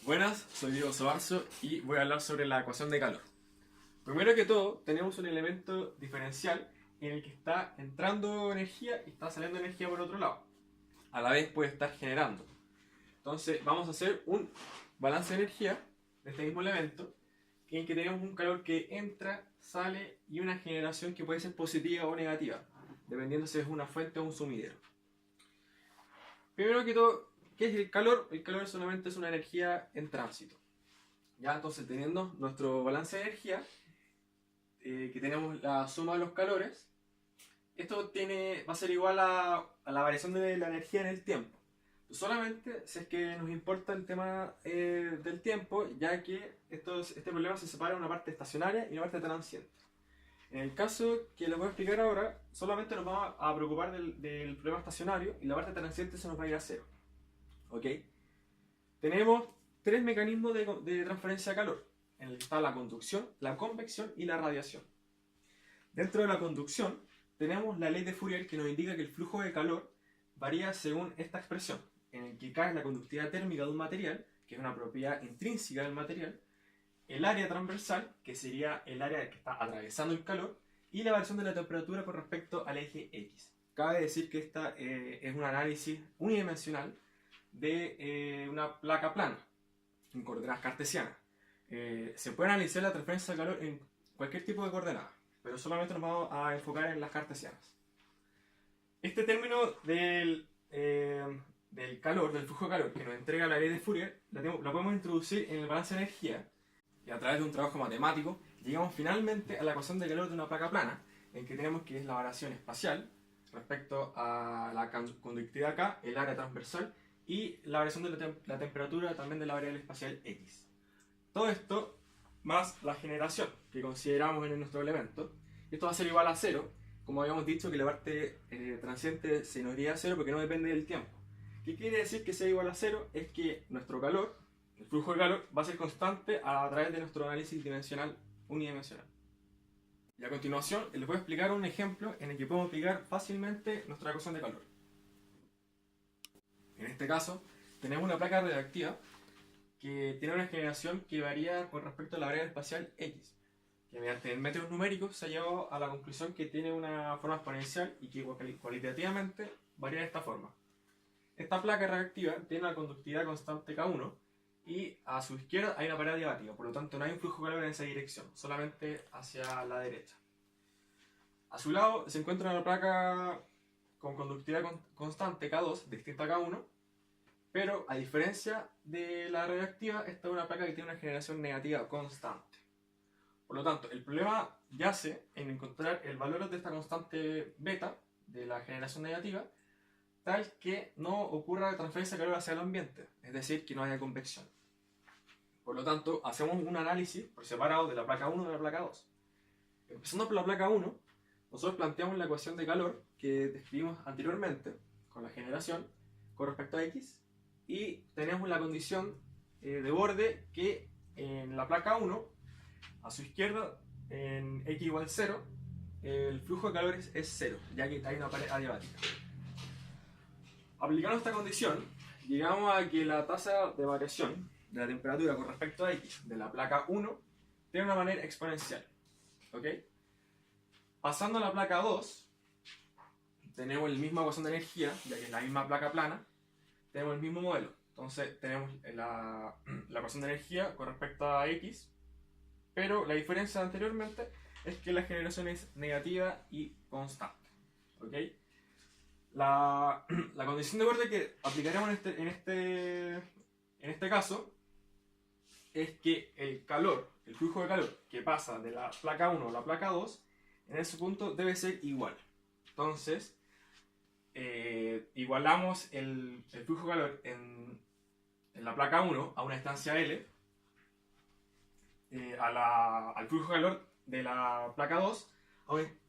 Buenas, soy Diego Sobarzo y voy a hablar sobre la ecuación de calor. Primero que todo, tenemos un elemento diferencial en el que está entrando energía y está saliendo energía por otro lado. A la vez puede estar generando. Entonces vamos a hacer un balance de energía de este mismo elemento en el que tenemos un calor que entra, sale y una generación que puede ser positiva o negativa, dependiendo si es una fuente o un sumidero. Primero que todo, ¿qué es el calor? El calor solamente es una energía en tránsito. Ya, entonces teniendo nuestro balance de energía, que tenemos la suma de los calores, esto va a ser igual a la variación de la energía en el tiempo. Solamente si es que nos importa el tema del tiempo, ya que este problema se separa en una parte estacionaria y una parte transiente. En el caso que les voy a explicar ahora, solamente nos vamos a preocupar del problema estacionario y la parte transiente se nos va a ir a cero. ¿Ok? Tenemos tres mecanismos de transferencia de calor, en el que está la conducción, la convección y la radiación. Dentro de la conducción tenemos la ley de Fourier que nos indica que el flujo de calor varía según esta expresión, en el que cae la conductividad térmica de un material, que es una propiedad intrínseca del material, el área transversal, que sería el área que está atravesando el calor, y la variación de la temperatura con respecto al eje X. Cabe decir que esta es un análisis unidimensional de una placa plana, en coordenadas cartesianas. Se puede analizar la transferencia de calor en cualquier tipo de coordenada, pero solamente nos vamos a enfocar en las cartesianas. Este término del calor, del flujo de calor que nos entrega la ley de Fourier, la podemos introducir en el balance de energía y a través de un trabajo matemático llegamos finalmente a la ecuación de calor de una placa plana, en que tenemos que es la variación espacial respecto a la conductividad K, el área transversal y la variación de la temperatura también de la variable espacial X. Todo esto más la generación que consideramos en nuestro elemento. Esto va a ser igual a cero, como habíamos dicho que la parte transiente se nos iría a cero porque no depende del tiempo. ¿Qué quiere decir que sea igual a cero? Es que nuestro calor, el flujo de calor, va a ser constante a través de nuestro análisis dimensional unidimensional. Y a continuación les voy a explicar un ejemplo en el que podemos aplicar fácilmente nuestra ecuación de calor. En este caso, tenemos una placa radioactiva que tiene una generación que varía con respecto a la variable espacial X, que mediante métodos numéricos se ha llegado a la conclusión que tiene una forma exponencial y que cualitativamente varía de esta forma. Esta placa radioactiva tiene una conductividad constante K1 y a su izquierda hay una pared adiabática, por lo tanto no hay un flujo de calor en esa dirección, solamente hacia la derecha. A su lado se encuentra una placa con conductividad constante K2, distinta a K1, pero a diferencia de la radioactiva, esta es una placa que tiene una generación negativa constante. Por lo tanto, el problema yace en encontrar el valor de esta constante beta de la generación negativa, tal que no ocurra transferencia de calor hacia el ambiente, es decir, que no haya convección. Por lo tanto, hacemos un análisis por separado de la placa 1 y de la placa 2. Empezando por la placa 1, nosotros planteamos la ecuación de calor que describimos anteriormente, con la generación, con respecto a X, y tenemos la condición de borde que en la placa 1, a su izquierda, en X igual 0, el flujo de calor es 0, ya que hay una pared adiabática. Aplicando esta condición, llegamos a que la tasa de variación de la temperatura con respecto a X de la placa 1 tiene una manera exponencial. ¿Ok? Pasando a la placa 2, tenemos el mismo ecuación de energía, ya que es la misma placa plana, tenemos el mismo modelo. Entonces tenemos la ecuación de energía con respecto a X, pero la diferencia anteriormente es que la generación es negativa y constante. ¿Ok? La condición de borde que aplicaremos en este caso es que el calor, el flujo de calor que pasa de la placa 1 a la placa 2, en ese punto debe ser igual. Entonces, igualamos el flujo de calor en la placa 1 a una distancia L, al flujo de calor de la placa 2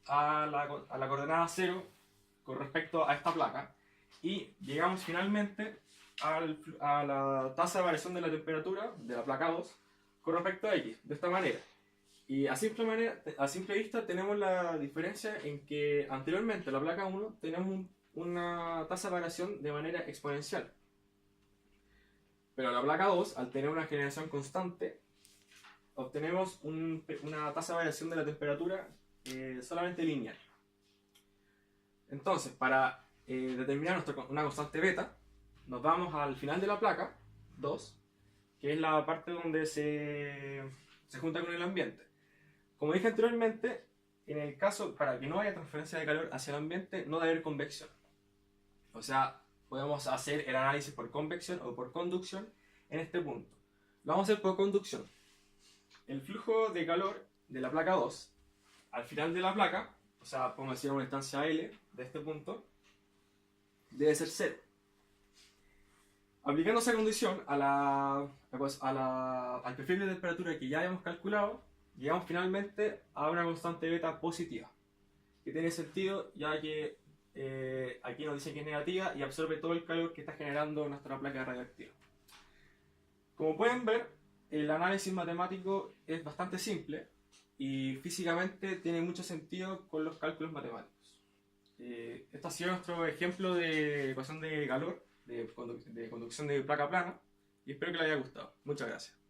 a la coordenada 0 con respecto a esta placa, y llegamos finalmente a la tasa de variación de la temperatura de la placa 2 con respecto a X, de esta manera. Y a simple vista tenemos la diferencia en que anteriormente en la placa 1 tenemos una tasa de variación de manera exponencial. Pero la placa 2, al tener una generación constante, obtenemos una tasa de variación de la temperatura solamente lineal. Entonces, para determinar una constante beta, nos vamos al final de la placa 2, que es la parte donde se junta con el ambiente. Como dije anteriormente, en el caso, para que no haya transferencia de calor hacia el ambiente, no debe haber convección. O sea, podemos hacer el análisis por convección o por conducción en este punto. Lo vamos a hacer por conducción. El flujo de calor de la placa 2 al final de la placa, o sea, podemos decir una instancia L de este punto, debe ser 0. Aplicando esa condición al perfil de temperatura que ya habíamos calculado, llegamos finalmente a una constante beta positiva, que tiene sentido ya que aquí nos dice que es negativa y absorbe todo el calor que está generando nuestra placa radioactiva. Como pueden ver, el análisis matemático es bastante simple y físicamente tiene mucho sentido con los cálculos matemáticos. Este ha sido nuestro ejemplo de ecuación de calor, de conducción de placa plana, y espero que les haya gustado. Muchas gracias.